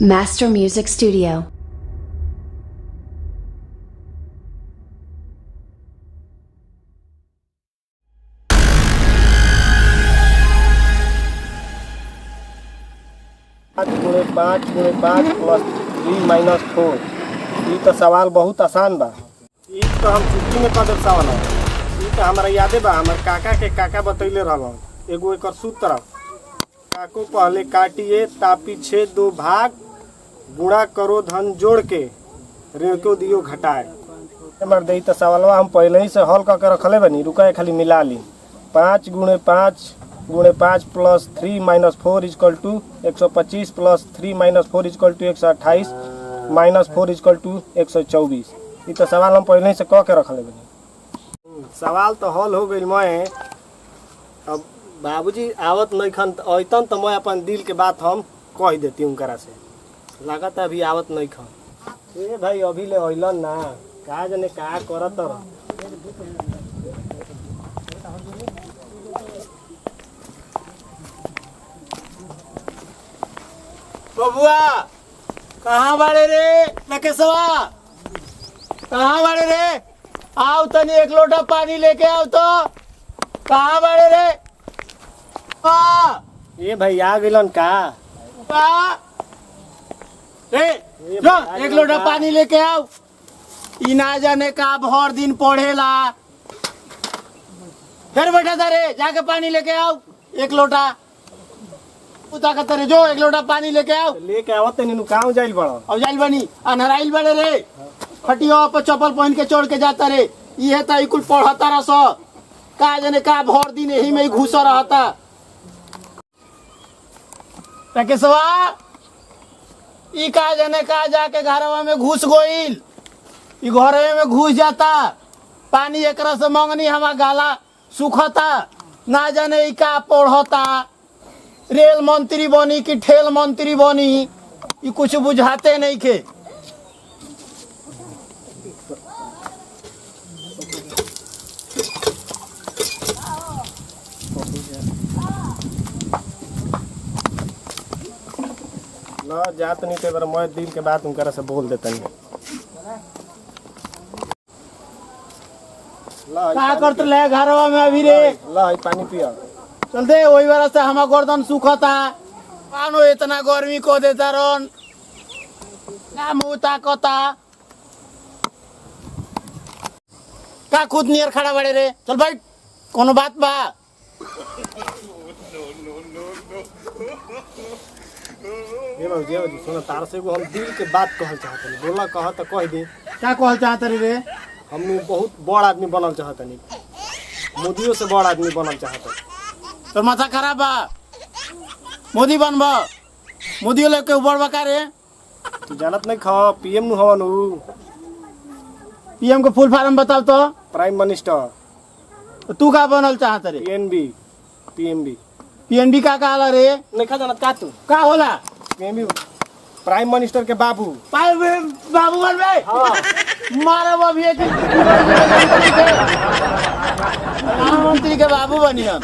Master Music Studio. पाँच गुणे पाँच प्लस 3 - 4। ये तो सवाल बहुत आसान बा। ये तो हम छुट्टी में पढ़ल सवाल है। ये तो हमारा यादे बा, हमारे काका के काका बतैले रहल। एगो एक सूत्र, काको पहले काटिए तापी छे दो भाग, गुणा करो धन जोड़ के, ऋण को दियो घटाए। हमारे दही तो सवालवा हम पहले ही से हल करके रखले बनी, रुका खाली मिला ली। 5 गुणे 5 प्लस 3 - 4 = 125 प्लस 3 - 4 = 128 माइनस 4 = 124। ये तो सवाल हम पहले ही से कह के रखले बनी। सवाल तो हल हो गई। मैं अब बाबूजी आवत नहीं खन अतन तो मैं अपन दिल के बात हम कह देती हूँ करा से। लागत अभी आवत नहीं खन। ए भाई अभी ले अइलन ना, का जाने का करत रह। बबुआ कहाँ बाड़े रे? लकेशवा कहाँ बाड़े रे? आओ तनी एक लोटा पानी लेके आओ तो। कहाँ बाड़े रे? ए भाई आ गइलन का? रे जो एक लोटा पानी लेके आओ। ई ना जाने का भर दिन पढ़ेला। फिर बैठा था रे, जाके पानी लेके आओ एक लोटा। उता का तेरे जो एक लोटा पानी लेके आओ। लेके आवत नहीं कहाँ जाइल बड़ा? अब जाइल बनी अनहराइल बड़े रे। खटिया पर चप्पल पहन के चढ़ के जाता रे। ये तो कुल पढ़ता रस का जाने का भर दिन यही में ही घुसा रहता। राकेशवा ई का जाने का जाके घरवा में घुस गोइल। ई घरवे में घुस जाता। पानी एकरा से मंगनी हमारा गाला सुखता। ना जाने ई का पढ़ता। रेल मंत्री बनी कि ठेल मंत्री बनी, ये कुछ बुझाते नहीं के। ना जात नहीं थे, मैं दिल के बात उनकरा से बोल देता नहीं। का करते ले घरवा में अभी रे? ला पानी पिया। चलते वही बार से हमारा गर्दन सुखता। मानो इतना गर्मी को देता रन का मुँह ताकता। का खुद नियर खड़ा बड़े रे? चल भाई कोनो बात बा? ये बाबूजी सुना, तार से हम दिल के बात कहल चाहते नहीं। बोला कह तो कह दी। क्या कहल चाहते रे? हम बहुत बड़ आदमी बनल चाहते नहीं, मोदियों से बड़ आदमी बनल चाहते। तो माथा खराब बा? मोदी बनबा? मोदी लेके बढ़वा का रे? तू जानत नहीं खा पीएम नु हवन उ। पीएम को फुल फॉर्म बताओ तो। Prime minister. तो तू का बनल चाहत रे? पीएनबी। पीएनबी का कहला रे? नहीं खा जानत का तू? का होला? पीएनबी प्राइम मिनिस्टर के बाबू। बाबू बनबे? हां मारब अभी एक प्रधानमंत्री के बाबू बनिया।